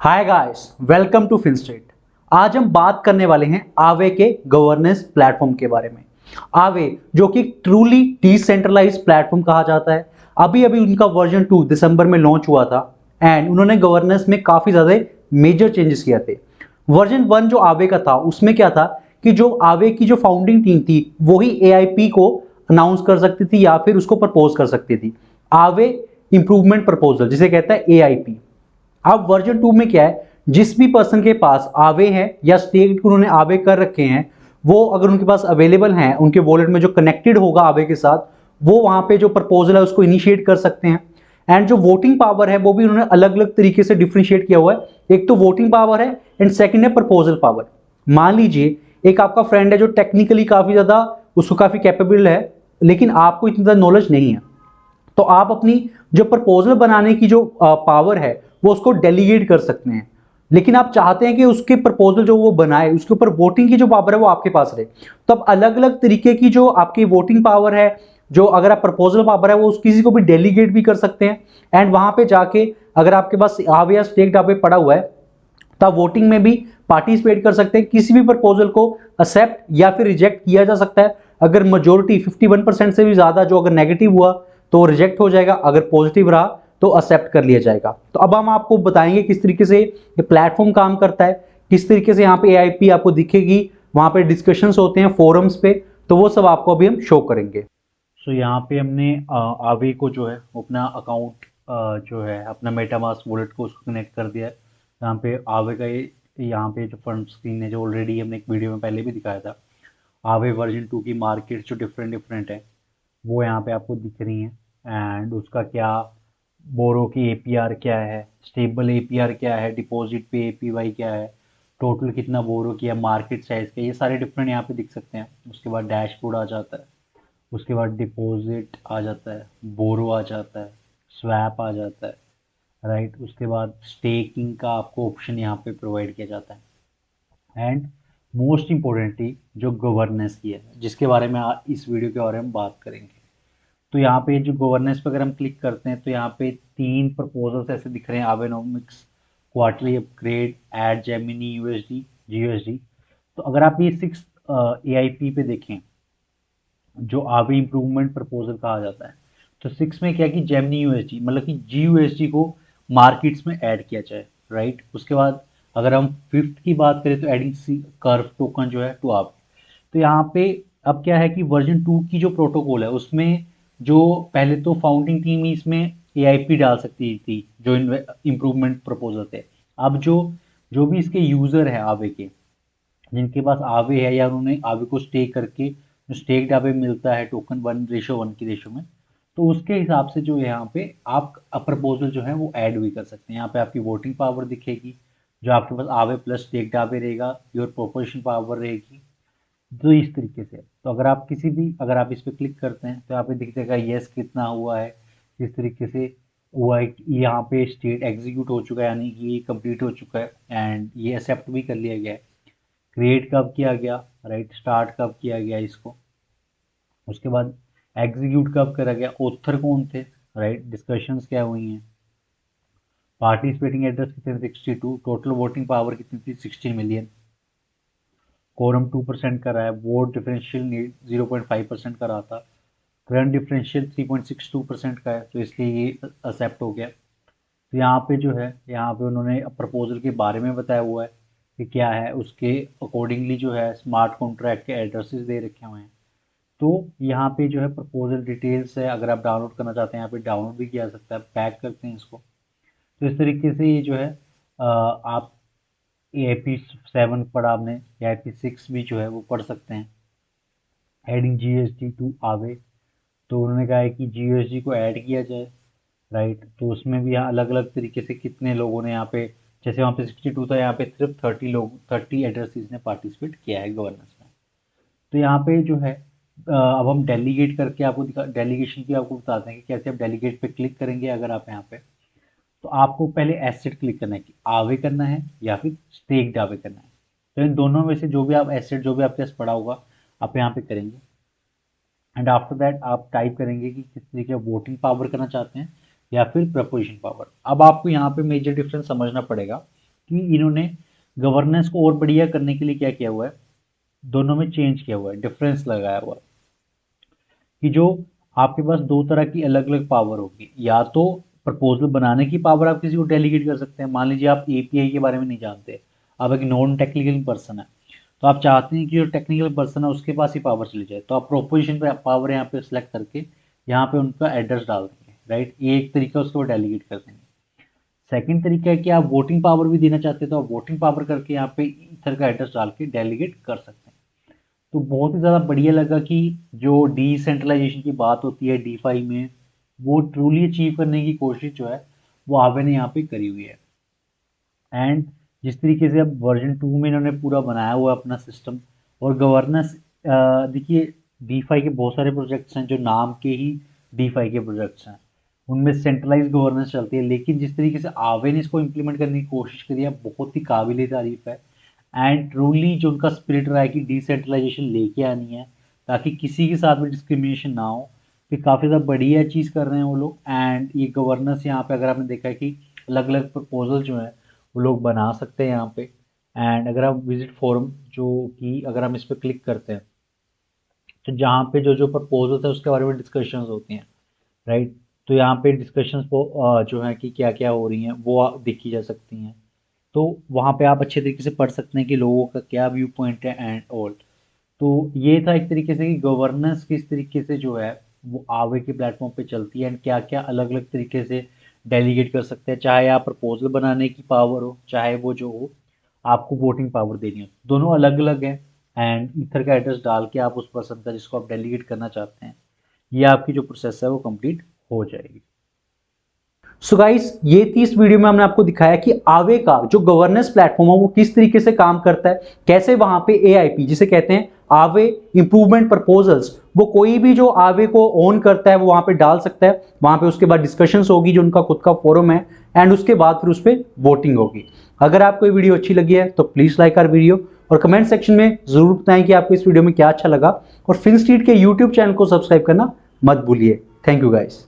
Hi guys, welcome to Finstreet. आज हम बात करने वाले हैं आवे के गवर्नेंस प्लेटफॉर्म के बारे में। आवे जो कि ट्रूली डिसेंट्रलाइज्ड प्लेटफॉर्म कहा जाता है। अभी अभी उनका वर्जन 2 दिसंबर में लॉन्च हुआ था एंड उन्होंने गवर्नेंस में काफ़ी ज़्यादा मेजर चेंजेस किए थे। वर्जन 1 जो आवे का था उसमें क्या था कि जो आवे की जो फाउंडिंग टीम थी वही एआईपी को अनाउंस कर सकती थी या फिर उसको प्रपोज कर सकती थी। आवे इंप्रूवमेंट प्रपोजल जिसे कहता है एआईपी। अब वर्जन 2 में क्या है, जिस भी पर्सन के पास आवे है या स्टेक उन्होंने आवे कर रखे हैं, वो अगर उनके पास अवेलेबल हैं, उनके वॉलेट में जो कनेक्टेड होगा आवे के साथ, वो वहां पे जो प्रपोजल है उसको इनिशिएट कर सकते हैं। एंड जो वोटिंग पावर है वो भी उन्होंने अलग अलग तरीके से डिफ्रेंशिएट किया हुआ है। एक तो वोटिंग पावर है एंड सेकंड है प्रपोजल पावर। मान लीजिए एक आपका फ्रेंड है जो टेक्निकली काफी ज्यादा उसको काफी कैपेबल है, लेकिन आपको इतना नॉलेज नहीं है, तो आप अपनी जो प्रपोजल बनाने की जो पावर है वो उसको डेलीगेट कर सकते हैं। लेकिन आप चाहते हैं कि उसके प्रपोजल जो वो बनाए उसके ऊपर वोटिंग की जो पावर है वो आपके पास रहे, तो अब अलग अलग तरीके की जो आपकी वोटिंग पावर है, जो अगर आप प्रपोजल पावर है वो उस किसी को भी डेलीगेट भी कर सकते हैं। एंड वहां पे जाके अगर आपके पास आवे या स्टेक्ड आवे पड़ा हुआ है तो आप वोटिंग में भी पार्टिसिपेट कर सकते हैं। किसी भी प्रपोजल को एक्सेप्ट या फिर रिजेक्ट किया जा सकता है। अगर मेजोरिटी 51% से भी ज्यादा जो अगर नेगेटिव हुआ तो रिजेक्ट हो जाएगा, अगर पॉजिटिव रहा तो एक्सेप्ट कर लिया जाएगा। तो अब हम आपको बताएंगे किस तरीके से ये प्लेटफॉर्म काम करता है, किस तरीके से यहाँ पे एआईपी आपको दिखेगी, वहां पे डिस्कशंस होते हैं फोरम्स पे, तो वो सब आपको अभी हम शो करेंगे। सो यहाँ पे हमने आवे को जो है अपना अकाउंट जो है अपना मेटामास्क वॉलेट को उसको कनेक्ट कर दिया है। यहाँ पे आवे का ये यहाँ पे जो फ्रंट स्क्रीन है जो ऑलरेडी हमने एक वीडियो में पहले भी दिखाया था। आवे वर्जन 2 की मार्केट जो डिफरेंट डिफरेंट है वो यहाँ पे आपको दिख रही हैं। एंड उसका क्या बोरो की एपीआर क्या है, स्टेबल एपीआर क्या है, डिपॉजिट पे एपीवाई क्या है, टोटल कितना बोरो किया, मार्केट साइज क्या, ये सारे डिफरेंट यहाँ पे दिख सकते हैं। उसके बाद डैशबोर्ड आ जाता है, उसके बाद डिपॉजिट आ जाता है, बोरो आ जाता है, स्वैप आ जाता है, राइट। उसके बाद स्टेकिंग का आपको ऑप्शन यहाँ पे प्रोवाइड किया जाता है। एंड मोस्ट इम्पोर्टेंटली जो गवर्नेंस की है जिसके बारे में इस वीडियो के बारे में बात करेंगे। तो यहाँ पे जो गवर्नेंस पे अगर हम क्लिक करते हैं तो यहाँ पे 3 प्रपोजल्स ऐसे दिख रहे हैं, आवेनोमिक्स, quarterly upgrade, add Gemini USD, GUSD. तो अगर आप ये 6 एआईपी पे देखें जो आवे इम्प्रूवमेंट प्रपोजल कहा जाता है, तो 6 में क्या कि जेमिनी यूएसडी मतलब कि जीयूएसडी को मार्केट्स में ऐड किया जाए, राइट। उसके बाद अगर हम फिफ्थ की बात करें तो एडिंग सी कर्व टोकन जो है टू आप। तो यहाँ पे अब क्या है कि वर्जन 2 की जो प्रोटोकॉल है उसमें जो पहले तो फाउंडिंग टीम ही इसमें एआईपी डाल सकती थी जो इम्प्रूवमेंट प्रपोजल थे। अब जो जो भी इसके यूज़र है आवे के, जिनके पास आवे है या उन्होंने आवे को स्टेक करके जो स्टेक्ड आवे मिलता है टोकन 1:1 की रेशो में, तो उसके हिसाब से जो यहाँ पे आप प्रपोजल जो है वो ऐड भी कर सकते हैं। यहाँ पे आपकी वोटिंग पावर दिखेगी, जो आपके पास आवे प्लस स्टेक्ड आवे रहेगा, योर प्रोपोर्शन पावर रहेगी। तो इस तरीके से तो अगर आप किसी भी अगर आप इस पर क्लिक करते हैं तो यहाँ पे दिख जाएगा यस कितना हुआ है, किस तरीके से हुआ है। यहाँ पे स्टेट एग्जीक्यूट हो चुका है यानी कि ये कंप्लीट हो चुका है एंड ये एक्सेप्ट भी कर लिया गया है। क्रिएट कब किया गया, राइट, स्टार्ट कब किया गया इसको, उसके बाद एग्जीक्यूट कब करा गया, ऑथर कौन थे, राइट, डिस्कशंस क्या हुई हैं, पार्टिसिपेटिंग एड्रेस कितने थे 62, टोटल वोटिंग पावर कितनी थी 16 मिलियन, कोरम 2% का रहा है, वोट डिफरेंशियल 0.5% का रहा था, करंट डिफरेंशियल 3.62% का है, तो इसलिए ये एक्सेप्ट हो गया। तो यहाँ पे जो है यहाँ पे उन्होंने प्रपोजल के बारे में बताया हुआ है कि क्या है, उसके अकॉर्डिंगली जो है स्मार्ट कॉन्ट्रैक्ट के एड्रेसेस दे रखे हुए हैं। तो यहाँ पे जो है प्रपोजल डिटेल्स है, अगर आप डाउनलोड करना चाहते हैं यहाँ पे डाउनलोड भी किया जा सकता है, पैक करते हैं इसको। तो इस तरीके से ये जो है आप ए आई पी 7 पढ़ा आपने, ए आई पी 6 भी जो है वो पढ़ सकते हैं। Adding G S T to away, तो उन्होंने कहा है कि जी एस टी को ऐड किया जाए, राइट। तो उसमें भी यहाँ अलग अलग तरीके से कितने लोगों ने यहाँ पे, जैसे वहाँ पे 62 था, यहाँ पे सिर्फ 30 एड्रेसेस ने पार्टिसिपेट किया है गवर्नेंस में। तो यहाँ पे जो है अब हम डेलीगेट करके आपको डेलीगेशन की आपको बताते हैं कि कैसे आप डेलीगेट पे क्लिक करेंगे। अगर आप यहाँ पे, तो आपको पहले एसेट क्लिक करना है कि आवे करना है या फिर स्टेक्ड आवे करना है। तो इन दोनों में से जो भी आप एसेट जो भी आपके पास पड़ा होगा आप यहाँ पे करेंगे। एंड आफ्टर दैट आप टाइप करेंगे कि किस तरीके का वोटिंग पावर करना चाहते हैं या फिर प्रपोजिशन पावर। अब आपको यहाँ पे मेजर डिफरेंस समझना पड़ेगा कि इन्होंने गवर्नेंस को और बढ़िया करने के लिए क्या किया हुआ है, दोनों में चेंज किया हुआ है, डिफरेंस लगाया हुआ है कि जो आपके पास दो तरह की अलग अलग पावर होगी। या तो प्रपोजल बनाने की पावर आप किसी को डेलीगेट कर सकते हैं। मान लीजिए आप एपीआई के बारे में नहीं जानते, आप एक नॉन टेक्निकल पर्सन है, तो आप चाहते हैं कि जो टेक्निकल पर्सन है उसके पास ही पावर चली जाए, तो आप प्रोपोजिशन पे पावर यहाँ पे सिलेक्ट करके यहाँ पे उनका एड्रेस डाल देंगे, राइट। ये एक तरीका उसको डेलीगेट कर देंगे। सेकंड तरीका है कि आप वोटिंग पावर भी देना चाहते हैं, तो आप वोटिंग पावर करके यहाँ पे ईथर का एड्रेस डाल के डेलीगेट कर सकते हैं। तो बहुत ही ज़्यादा बढ़िया लगा कि जो डिसेंट्रलाइजेशन की बात होती है डीफाई में, वो ट्रूली अचीव करने की कोशिश जो है वो आवे ने यहाँ पे करी हुई है। एंड जिस तरीके से अब वर्जन 2 में इन्होंने पूरा बनाया हुआ है अपना सिस्टम और गवर्नेंस, देखिए डीफाई के बहुत सारे प्रोजेक्ट्स हैं जो नाम के ही डीफाई के प्रोजेक्ट्स हैं, उनमें सेंट्रलाइज गवर्नेंस चलती है, लेकिन जिस तरीके से आवे ने इसको इम्प्लीमेंट करने की कोशिश करी है बहुत ही काबिल तारीफ है। एंड ट्रूली जो उनका स्पिरिट रहा है कि डिसेंट्रलाइजेशन लेके आनी है ताकि किसी के साथ भी डिस्क्रिमिनेशन ना हो, फिर काफ़ी ज़्यादा बढ़िया चीज़ कर रहे हैं वो लोग। एंड ये गवर्नेंस यहाँ पे अगर आपने देखा है कि अलग अलग प्रपोजल जो है वो लोग बना सकते हैं यहाँ पे। एंड अगर आप विजिट फोरम, जो कि अगर हम इस पर क्लिक करते हैं तो जहाँ पे जो जो प्रपोजल्स है उसके बारे में डिस्कशंस होती हैं, राइट। तो यहाँ पे डिस्कशंस वो जो है कि क्या क्या हो रही हैं वो देखी जा सकती हैं, तो वहाँ पे आप अच्छे तरीके से पढ़ सकते हैं कि लोगों का क्या व्यू पॉइंट है एंड ऑल। तो ये था एक तरीके से कि गवर्नेंस किस तरीके से जो है वो आवे के प्लेटफॉर्म पे चलती है एंड क्या क्या अलग अलग तरीके से डेलीगेट कर सकते हैं, चाहे आप प्रपोजल बनाने की पावर हो, चाहे वो जो हो आपको वोटिंग पावर देनी हो, दोनों अलग अलग है। एंड ईथर का एड्रेस डाल के आप उस पर्सन का जिसको आप डेलीगेट करना चाहते हैं, ये आपकी जो प्रोसेस है वो कंप्लीट हो जाएगी। सो गाइस, ये थी इस वीडियो में हमने आपको दिखाया कि आवे का जो गवर्नेंस प्लेटफॉर्म है वो किस तरीके से काम करता है, कैसे वहां पे एआईपी जिसे कहते हैं आवे इंप्रूवमेंट प्रपोजल्स, वो कोई भी जो आवे को ऑन करता है वो वहां पे डाल सकता है। वहां पे उसके बाद डिस्कशंस होगी जो उनका खुद का फोरम है, एंड उसके बाद फिर उस पर वोटिंग होगी। अगर आपको ये वीडियो अच्छी लगी है तो प्लीज लाइक आवर वीडियो और कमेंट सेक्शन में जरूर बताएं कि आपको इस वीडियो में क्या अच्छा लगा, और फिनस्ट्रीट के यूट्यूब चैनल को सब्सक्राइब करना मत भूलिए। Thank you guys.